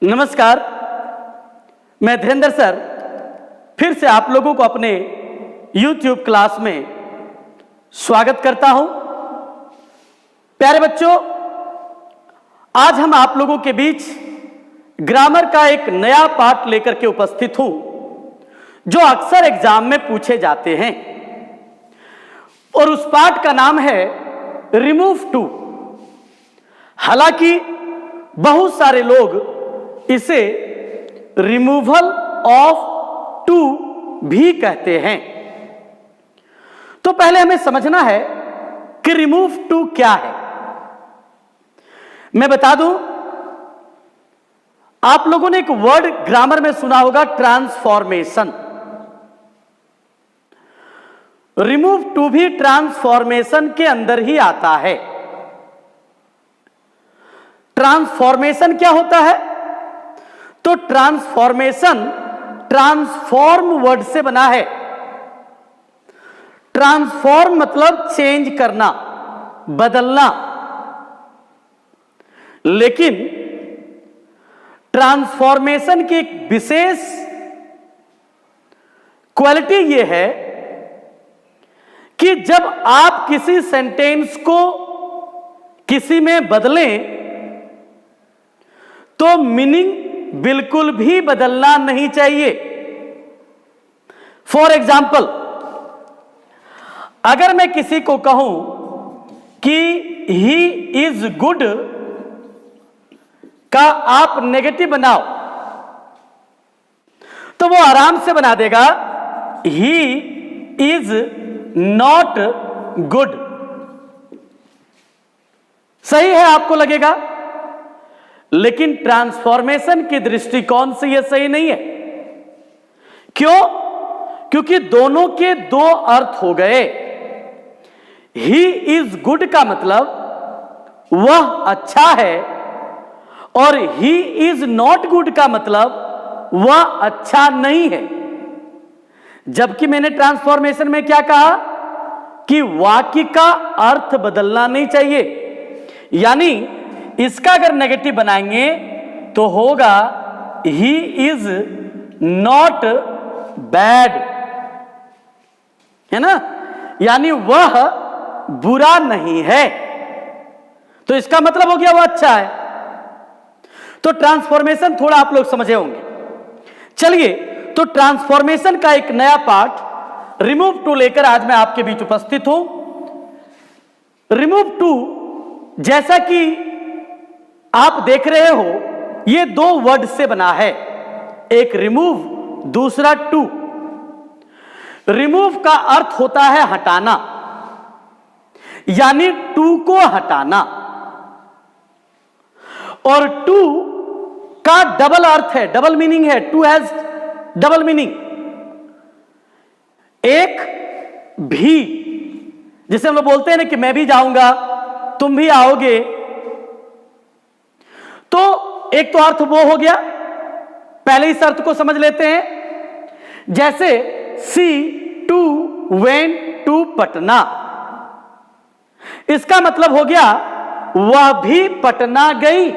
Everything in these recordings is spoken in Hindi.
नमस्कार, मैं धीरेंद्र सर फिर से आप लोगों को अपने YouTube क्लास में स्वागत करता हूं। प्यारे बच्चों, आज हम आप लोगों के बीच ग्रामर का एक नया पाठ लेकर के उपस्थित हूं जो अक्सर एग्जाम में पूछे जाते हैं और उस पाठ का नाम है रिमूव टू। हालांकि बहुत सारे लोग इसे रिमूवल ऑफ टू भी कहते हैं। तो पहले हमें समझना है कि रिमूव टू क्या है। मैं बता दूं, आप लोगों ने एक वर्ड ग्रामर में सुना होगा, ट्रांसफॉर्मेशन। रिमूव टू भी ट्रांसफॉर्मेशन के अंदर ही आता है। ट्रांसफॉर्मेशन क्या होता है? तो ट्रांसफॉर्मेशन ट्रांसफॉर्म वर्ड से बना है। ट्रांसफॉर्म मतलब चेंज करना, बदलना। लेकिन ट्रांसफॉर्मेशन की एक विशेष क्वालिटी यह है कि जब आप किसी सेंटेंस को किसी में बदलें तो मीनिंग बिल्कुल भी बदलना नहीं चाहिए। फॉर एग्जाम्पल, अगर मैं किसी को कहूं कि ही इज गुड का आप नेगेटिव बनाओ तो वो आराम से बना देगा ही इज नॉट गुड। सही है, आपको लगेगा, लेकिन ट्रांसफॉर्मेशन के दृष्टिकोण से यह सही नहीं है। क्यों? क्योंकि दोनों के दो अर्थ हो गए। ही इज गुड का मतलब वह अच्छा है और ही इज नॉट गुड का मतलब वह अच्छा नहीं है। जबकि मैंने ट्रांसफॉर्मेशन में क्या कहा कि वाक्य का अर्थ बदलना नहीं चाहिए। यानी इसका अगर नेगेटिव बनाएंगे तो होगा ही इज नॉट बैड, है ना? यानी वह बुरा नहीं है, तो इसका मतलब हो गया वह अच्छा है। तो ट्रांसफॉर्मेशन थोड़ा आप लोग समझे होंगे। चलिए, तो ट्रांसफॉर्मेशन का एक नया पार्ट रिमूव टू लेकर आज मैं आपके बीच उपस्थित हूं। रिमूव टू, जैसा कि आप देख रहे हो, ये दो वर्ड से बना है, एक रिमूव, दूसरा टू। रिमूव का अर्थ होता है हटाना, यानी टू को हटाना, और टू का डबल अर्थ है, डबल मीनिंग है। Too has double meaning. एक भी, जिसे हम लोग बोलते हैं ना कि मैं भी जाऊंगा, तुम भी आओगे, तो एक तो अर्थ वो हो गया। पहले इस अर्थ को समझ लेते हैं। जैसे सी टू वेंट टू पटना, इसका मतलब हो गया वह भी पटना गई।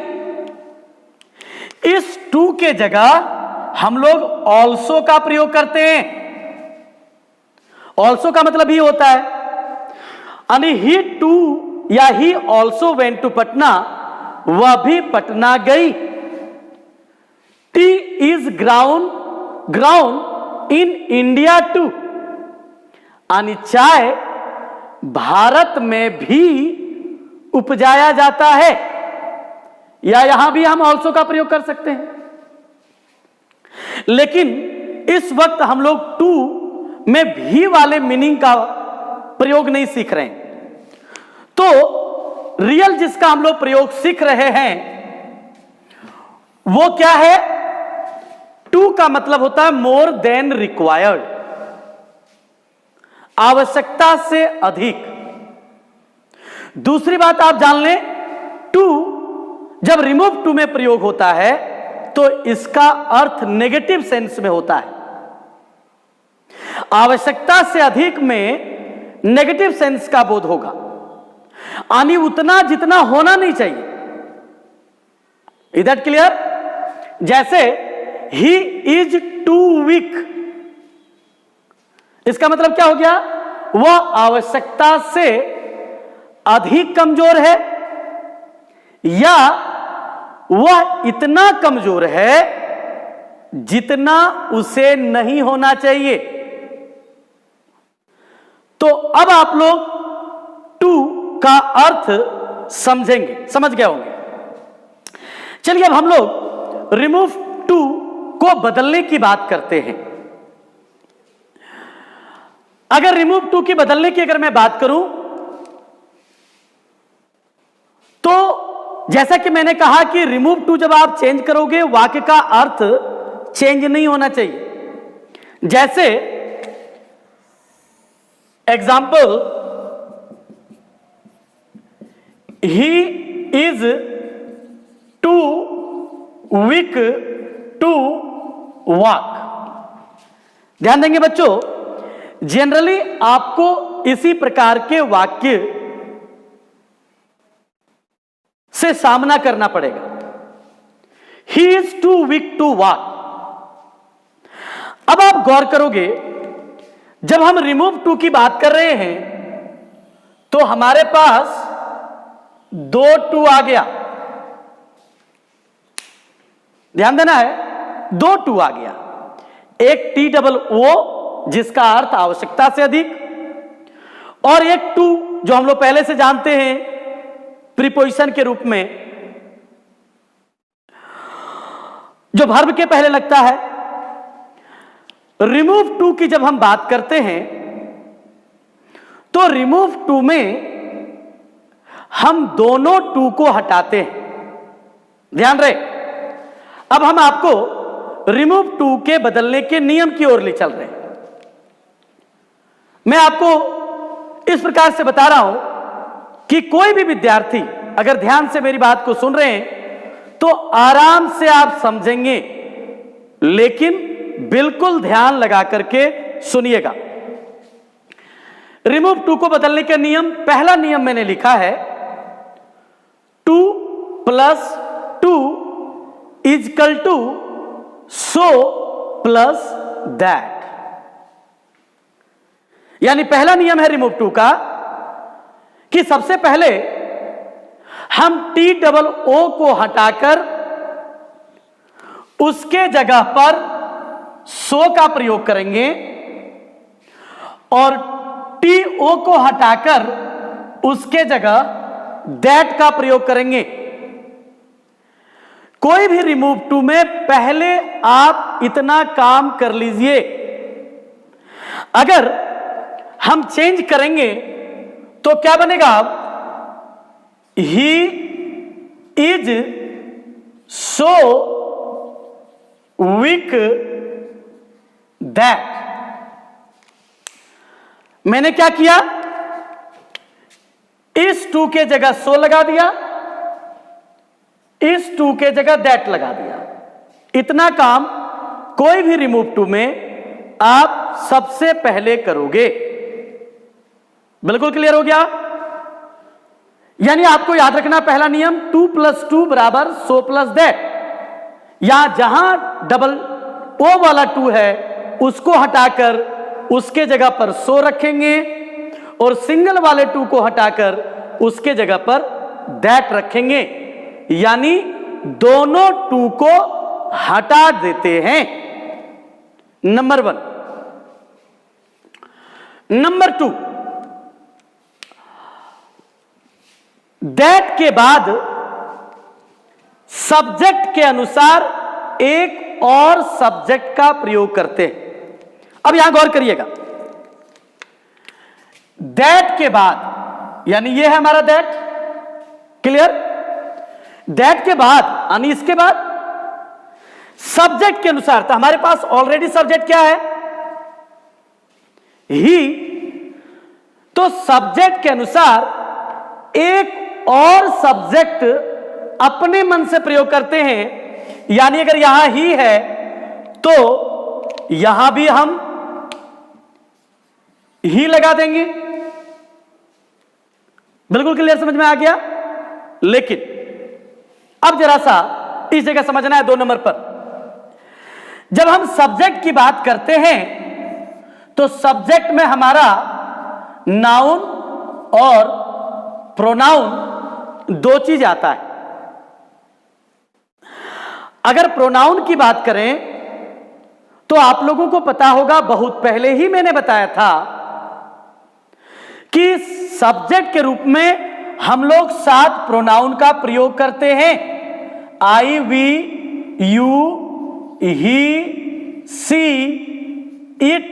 इस टू के जगह हम लोग ऑल्सो का प्रयोग करते हैं। ऑल्सो का मतलब ही होता है, यानी ही टू या he also went to Patna, वह भी पटना गई। Tea is grown in India too, यानी चाय भारत में भी उपजाया जाता है। या यहां भी हम ऑल्सो का प्रयोग कर सकते हैं, लेकिन इस वक्त हम लोग टू में भी वाले मीनिंग का प्रयोग नहीं सीख रहे हैं। तो रियल जिसका हम लोग प्रयोग सीख रहे हैं वो क्या है? टू का मतलब होता है मोर देन रिक्वायर्ड, आवश्यकता से अधिक। दूसरी बात आप जान लें, टू जब रिमूव टू में प्रयोग होता है तो इसका अर्थ नेगेटिव सेंस में होता है। आवश्यकता से अधिक में नेगेटिव सेंस का बोध होगा, यानी उतना जितना होना नहीं चाहिए। Is that clear? जैसे ही इज टू वीक, इसका मतलब क्या हो गया? वह आवश्यकता से अधिक कमजोर है या वह इतना कमजोर है जितना उसे नहीं होना चाहिए। तो अब आप लोग टू का अर्थ समझेंगे, समझ गए होंगे। चलिए अब हम लोग रिमूव टू को बदलने की बात करते हैं। अगर रिमूव टू की बदलने की अगर मैं बात करूं तो जैसा कि मैंने कहा कि रिमूव टू जब आप चेंज करोगे वाक्य का अर्थ चेंज नहीं होना चाहिए। जैसे example, he is too weak to walk. ध्यान देंगे बच्चों, जनरली आपको इसी प्रकार के वाक्य से सामना करना पड़ेगा। He is too weak to walk. अब आप गौर करोगे, जब हम रिमूव टू की बात कर रहे हैं तो हमारे पास दो टू आ गया। ध्यान देना है, दो टू आ गया। एक टी डबल ओ जिसका अर्थ आवश्यकता से अधिक, और एक टू जो हम लोग पहले से जानते हैं प्रीपोजिशन के रूप में जो वर्ब के पहले लगता है। रिमूव टू की जब हम बात करते हैं तो रिमूव टू में हम दोनों टू को हटाते हैं। ध्यान रहे, अब हम आपको रिमूव टू के बदलने के नियम की ओर ले चल रहे हैं। मैं आपको इस प्रकार से बता रहा हूं कि कोई भी विद्यार्थी अगर ध्यान से मेरी बात को सुन रहे हैं तो आराम से आप समझेंगे, लेकिन बिल्कुल ध्यान लगा करके सुनिएगा। रिमूव टू को बदलने का नियम, पहला नियम मैंने लिखा है, too plus to is equal to so plus that. यानी पहला नियम है रिमूव टू का कि सबसे पहले हम टी डबल ओ को हटाकर उसके जगह पर सो का प्रयोग करेंगे और टी ओ को हटाकर उसके जगह दैट का प्रयोग करेंगे। कोई भी रिमूव टू में पहले आप इतना काम कर लीजिए। अगर हम चेंज करेंगे तो क्या बनेगा? ही इज सो वीक दैट। मैंने क्या किया? इस टू के जगह सो लगा दिया, इस टू के जगह दैट लगा दिया। इतना काम कोई भी रिमूव टू में आप सबसे पहले करोगे। बिल्कुल क्लियर हो गया? यानी आपको याद रखना पहला नियम, टू प्लस टू बराबर सो प्लस दैट। यहां जहां डबल ओ वाला टू है उसको हटाकर उसके जगह पर सो रखेंगे और सिंगल वाले टू को हटाकर उसके जगह पर दैट रखेंगे। यानी दोनों टू को हटा देते हैं। Number one. Number two, that के बाद सब्जेक्ट के अनुसार एक और सब्जेक्ट का प्रयोग करते हैं। अब यहां गौर करिएगा, दैट के बाद यानी यह है हमारा दैट, क्लियर? दैट के बाद यानी इसके बाद सब्जेक्ट के अनुसार, तो हमारे पास ऑलरेडी सब्जेक्ट क्या है? ही। तो सब्जेक्ट के अनुसार एक और सब्जेक्ट अपने मन से प्रयोग करते हैं। यानी अगर यहां ही है तो यहां भी हम ही लगा देंगे। बिल्कुल क्लियर, समझ में आ गया? लेकिन अब जरा सा इस जगह समझना है 2 नंबर पर। जब हम सब्जेक्ट की बात करते हैं तो सब्जेक्ट में हमारा नाउन और प्रोनाउन दो चीज आता है। अगर प्रोनाउन की बात करें तो आप लोगों को पता होगा, बहुत पहले ही मैंने बताया था कि सब्जेक्ट के रूप में हम लोग 7 प्रोनाउन का प्रयोग करते हैं। I, we, you, he, she, it,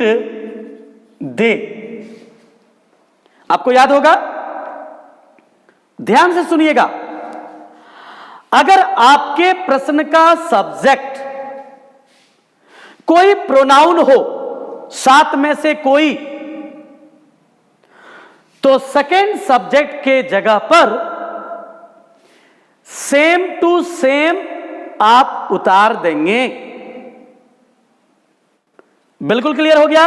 they. आपको याद होगा? ध्यान से सुनिएगा। अगर आपके प्रश्न का सब्जेक्ट कोई प्रोनाउन हो, 7 में से कोई, तो सेकेंड सब्जेक्ट के जगह पर सेम टू सेम आप उतार देंगे। बिल्कुल क्लियर हो गया?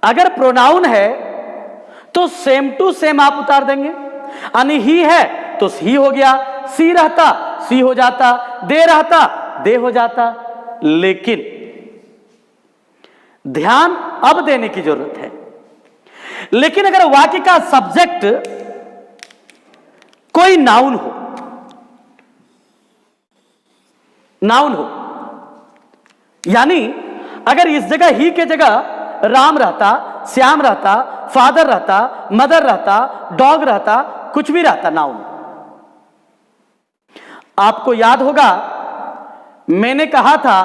अगर प्रोनाउन है तो सेम टू सेम आप उतार देंगे। यानी ही है तो ही हो गया, सी रहता सी हो जाता, दे रहता दे हो जाता। लेकिन ध्यान अब देने की जरूरत है। लेकिन अगर वाक्य का सब्जेक्ट कोई नाउन हो, नाउन हो, यानी अगर इस जगह ही के जगह राम रहता, श्याम रहता, फादर रहता, मदर रहता, डॉग रहता, कुछ भी रहता नाउन। आपको याद होगा मैंने कहा था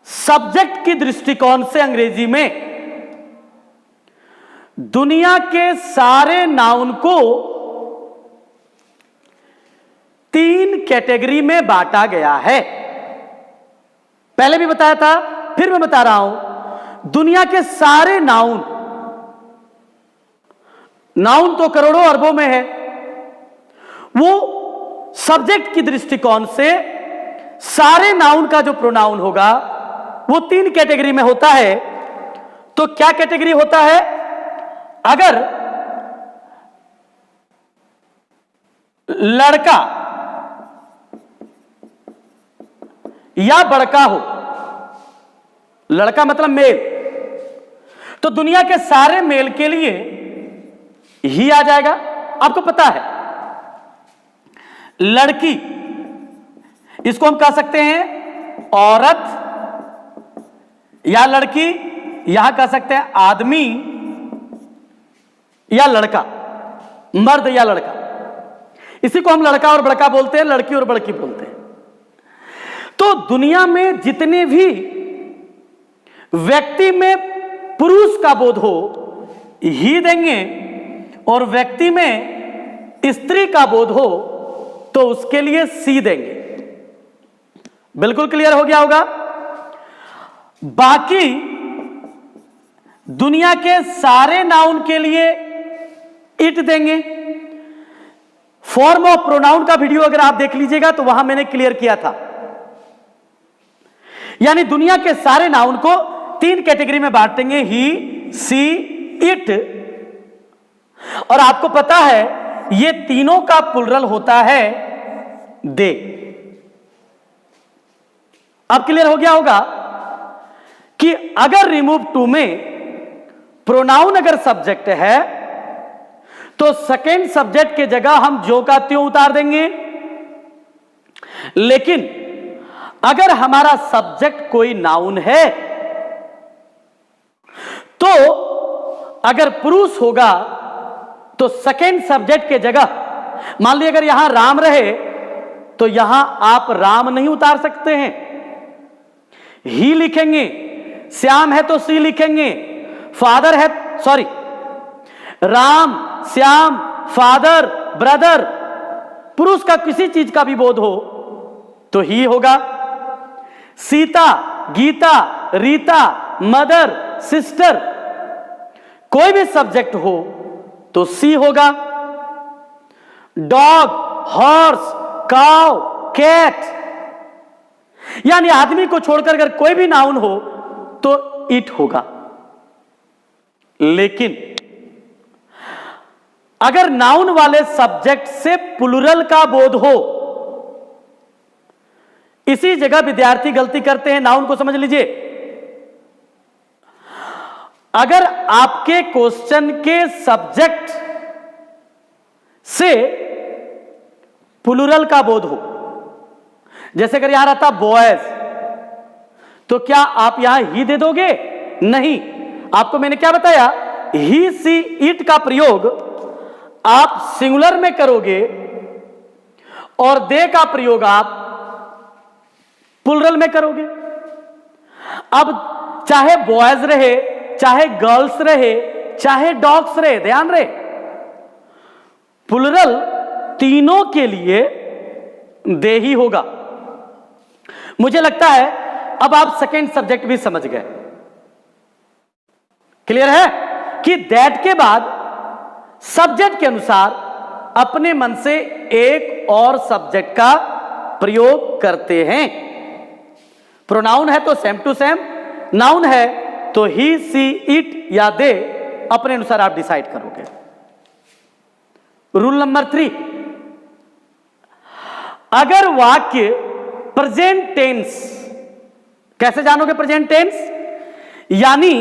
सब्जेक्ट की दृष्टिकोण से अंग्रेजी में दुनिया के सारे नाउन को 3 कैटेगरी में बांटा गया है। पहले भी बताया था, फिर मैं बता रहा हूं। दुनिया के सारे नाउन, नाउन तो करोड़ों अरबों में है, वो सब्जेक्ट की दृष्टिकोण से सारे नाउन का जो प्रोनाउन होगा वो 3 कैटेगरी में होता है। तो क्या कैटेगरी होता है? अगर लड़का या बड़का हो, लड़का मतलब मेल, तो दुनिया के सारे मेल के लिए ही आ जाएगा। आपको पता है लड़की, इसको हम कह सकते हैं औरत या लड़की, यहां कह सकते हैं आदमी या लड़का, मर्द या लड़का। इसी को हम लड़का और बड़का बोलते हैं, लड़की और बड़की बोलते हैं। तो दुनिया में जितने भी व्यक्ति में पुरुष का बोध हो ही देंगे, और व्यक्ति में स्त्री का बोध हो तो उसके लिए सी देंगे। बिल्कुल क्लियर हो गया होगा? बाकी दुनिया के सारे नाउन के लिए इट देंगे। फॉर्म ऑफ प्रोनाउन का वीडियो अगर आप देख लीजिएगा तो वहां मैंने क्लियर किया था। यानी दुनिया के सारे नाउन को 3 कैटेगरी में बांटेंगे, ही, सी, इट। और आपको पता है ये तीनों का प्लुरल होता है दे। अब क्लियर हो गया होगा कि अगर रिमूव टू में प्रोनाउन अगर सब्जेक्ट है तो सेकेंड सब्जेक्ट के जगह हम जो का त्यों उतार देंगे। लेकिन अगर हमारा सब्जेक्ट कोई नाउन है तो अगर पुरुष होगा तो सेकेंड सब्जेक्ट के जगह, मान लीजिए अगर यहां राम रहे तो यहां आप राम नहीं उतार सकते हैं, ही लिखेंगे। श्याम है तो सी लिखेंगे। फादर है, sorry, Ram, Shyam, father, brother, पुरुष का किसी चीज का भी बोध हो तो ही होगा। सीता, गीता, रीता, मदर, सिस्टर, कोई भी सब्जेक्ट हो तो सी होगा। डॉग, हॉर्स, काउ, कैट, यानी आदमी को छोड़कर अगर कोई भी नाउन हो तो इट होगा। लेकिन अगर नाउन वाले सब्जेक्ट से प्लुरल का बोध हो, इसी जगह विद्यार्थी गलती करते हैं। नाउन को समझ लीजिए। अगर आपके क्वेश्चन के सब्जेक्ट से प्लूरल का बोध हो, जैसे अगर यहां रहता बॉयज, तो क्या आप यहां ही दे दोगे? नहीं। आपको मैंने क्या बताया? ही, सी, इट का प्रयोग आप सिंगुलर में करोगे और दे का प्रयोग आप प्लूरल में करोगे। अब चाहे बॉयज रहे, चाहे गर्ल्स रहे, चाहे डॉग्स रहे, ध्यान रहे, प्लूरल तीनों के लिए दे ही होगा। मुझे लगता है अब आप सेकेंड सब्जेक्ट भी समझ गए। क्लियर है कि दैट के बाद सब्जेक्ट के अनुसार अपने मन से एक और सब्जेक्ट का प्रयोग करते हैं। प्रोनाउन है तो सेम टू सेम, नाउन है तो ही, सी, इट या दे, अपने अनुसार आप डिसाइड करोगे। रूल नंबर 3, अगर वाक्य प्रेजेंट टेंस, कैसे जानोगे प्रेजेंट टेंस? यानी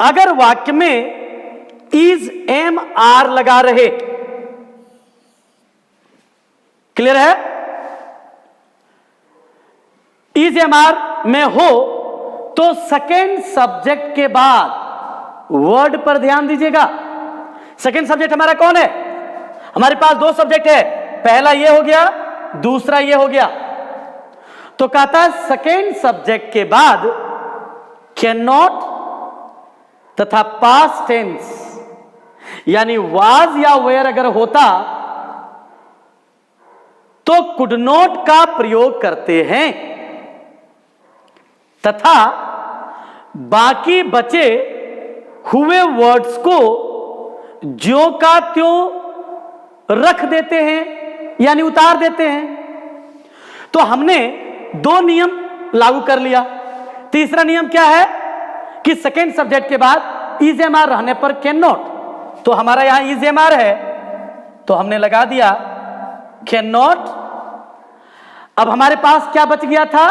अगर वाक्य में इज, एम, आर लगा रहे, क्लियर है? इज, एम, आर में हो तो सेकेंड सब्जेक्ट के बाद वर्ड पर ध्यान दीजिएगा। सेकेंड सब्जेक्ट हमारा कौन है? हमारे पास दो सब्जेक्ट है, पहला ये हो गया, दूसरा ये हो गया। तो कहता है सेकेंड सब्जेक्ट के बाद कैन नॉट तथा पास्ट टेंस, यानी वाज या वेयर अगर होता तो कुड नॉट का प्रयोग करते हैं, तथा बाकी बचे हुए वर्ड्स को ज्यों का त्यों रख देते हैं, यानी उतार देते हैं। तो हमने दो नियम लागू कर लिया। तीसरा नियम क्या है कि सेकेंड सब्जेक्ट के बाद इज, एम, आर रहने पर कैन नॉट, तो हमारा यहां इज, एम, आर है तो हमने लगा दिया कैन नॉट। अब हमारे पास क्या बच गया था?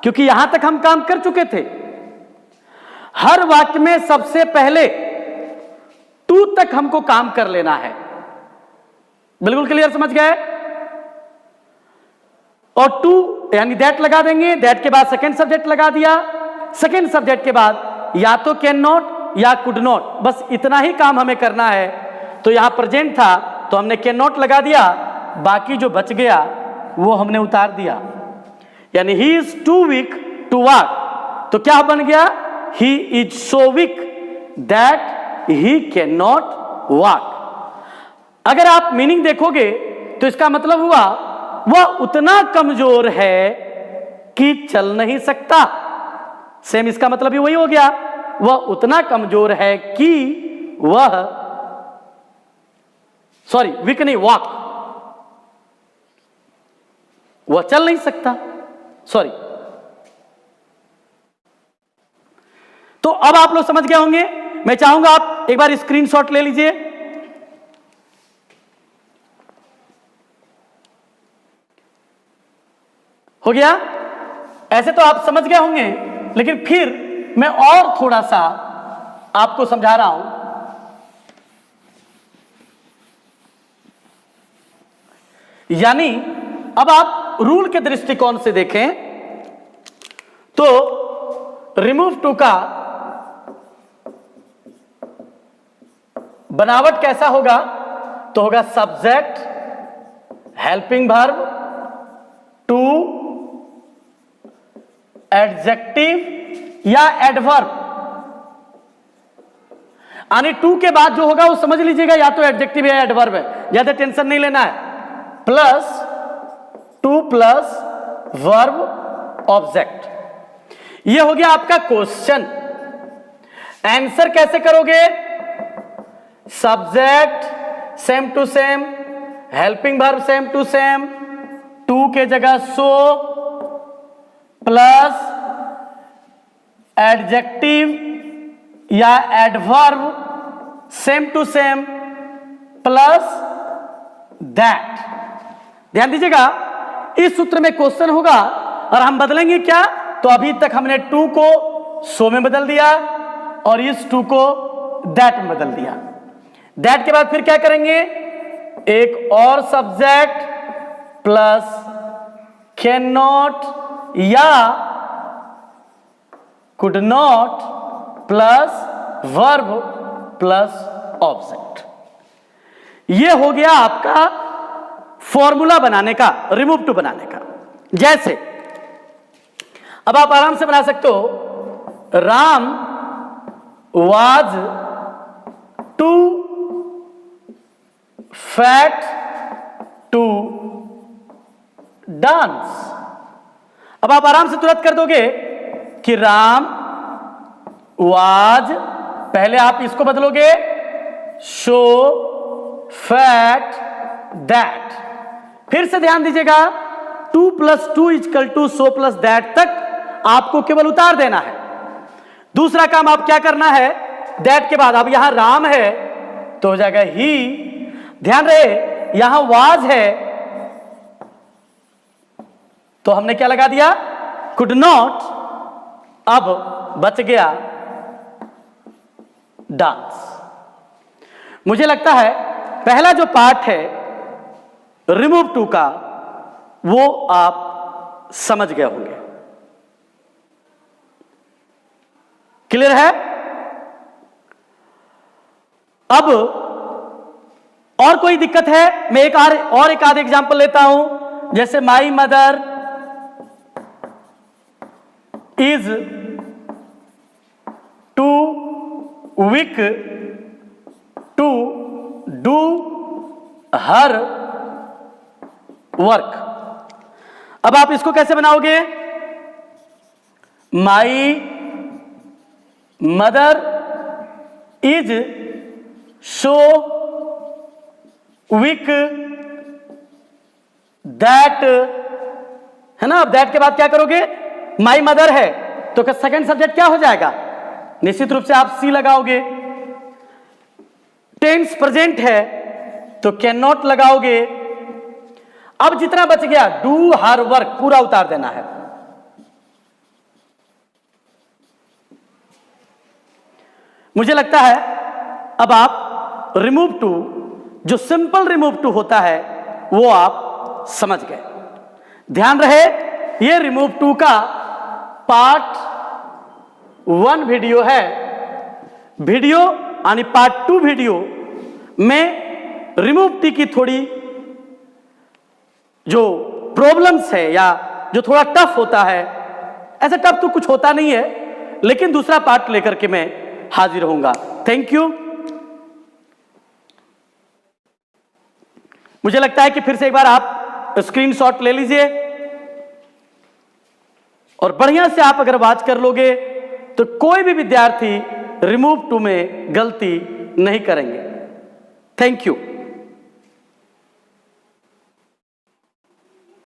क्योंकि यहां तक हम काम कर चुके थे, हर वाक्य में सबसे पहले टू तक हमको काम कर लेना है। बिल्कुल क्लियर, समझ गए? और टू यानी दैट लगा देंगे, दैट के बाद सेकेंड सब्जेक्ट लगा दिया, सेकेंड सब्जेक्ट के बाद या तो कैन नॉट या कुड नॉट, बस इतना ही काम हमें करना है। तो यहां प्रेजेंट था तो हमने कैन नॉट लगा दिया, बाकी जो बच गया वो हमने उतार दिया। यानी he is too weak to walk, तो क्या बन गया? He is so weak that he can not walk. अगर आप मीनिंग देखोगे तो इसका मतलब हुआ वह उतना कमजोर है कि चल नहीं सकता। सेम इसका मतलब भी वही हो गया, वह उतना कमजोर है कि वह, सॉरी वीक नहीं, वॉक, वह चल नहीं सकता, सॉरी। तो अब आप लोग समझ गए होंगे। मैं चाहूंगा आप एक बार स्क्रीनशॉट ले लीजिए। हो गया? ऐसे तो आप समझ गए होंगे, लेकिन फिर मैं और थोड़ा सा आपको समझा रहा हूं। यानी अब आप रूल के दृष्टिकोण से देखें तो रिमूव टू का बनावट कैसा होगा? तो होगा subject, helping verb, too, adjective या एडवर्ब। यानी टू के बाद जो होगा वो समझ लीजिएगा या तो एडजेक्टिव या एडवर्ब है, ज्यादा टेंशन नहीं लेना है। Plus to plus verb object, ये हो गया आपका क्वेश्चन। आंसर कैसे करोगे? Subject same to same, helping verb same to same, too के जगह सो प्लस एडजेक्टिव या adverb same to same plus that. ध्यान दीजिएगा, इस सूत्र में क्वेश्चन होगा और हम बदलेंगे क्या, तो अभी तक हमने टू को सो में बदल दिया और इस टू को दैट में बदल दिया। दैट के बाद फिर क्या करेंगे, एक और सब्जेक्ट प्लस कैन नॉट या could not plus verb plus object. यह हो गया आपका फॉर्मूला बनाने का, रिमूव टू बनाने का। जैसे अब आप आराम से बना सकते हो, Ram was too fat to dance. अब आप आराम से तुरंत कर दोगे कि राम वाज, पहले आप इसको बदलोगे शो फैट दैट। फिर से ध्यान दीजिएगा, 2 + 2 = सो प्लस दैट तक आपको केवल उतार देना है। दूसरा काम आप क्या करना है, दैट के बाद अब यहां राम है तो हो जाएगा ही। ध्यान रहे यहां वाज है तो हमने क्या लगा दिया, कुड नॉट। अब बच गया डांस। मुझे लगता है पहला जो पार्ट है रिमूव टू का वो आप समझ गए होंगे। क्लियर है? अब और कोई दिक्कत है? मैं एक आध एग्जांपल लेता हूं, जैसे my mother is too weak to do her work. अब आप इसको कैसे बनाओगे, my mother is so weak that, है ना। अब दैट के बाद क्या करोगे, माई मदर है तो सेकंड सब्जेक्ट क्या हो जाएगा, निश्चित रूप से आप सी लगाओगे। टेंस प्रेजेंट है तो कैन नॉट लगाओगे। अब जितना बच गया डू हर वर्क पूरा उतार देना है। मुझे लगता है अब आप रिमूव टू, जो सिंपल रिमूव टू होता है वो आप समझ गए। ध्यान रहे ये रिमूव टू का पार्ट 1 वीडियो है। वीडियो यानी पार्ट 2 वीडियो में रिमूव टी की थोड़ी जो प्रॉब्लम्स है या जो थोड़ा टफ होता है, ऐसा टफ तो कुछ होता नहीं है, लेकिन दूसरा पार्ट लेकर के मैं हाजिर होऊंगा। Thank you. मुझे लगता है कि फिर से एक बार आप स्क्रीनशॉट ले लीजिए और बढ़िया से आप अगर वाच कर लोगे तो कोई भी विद्यार्थी रिमूव टू में गलती नहीं करेंगे। Thank you.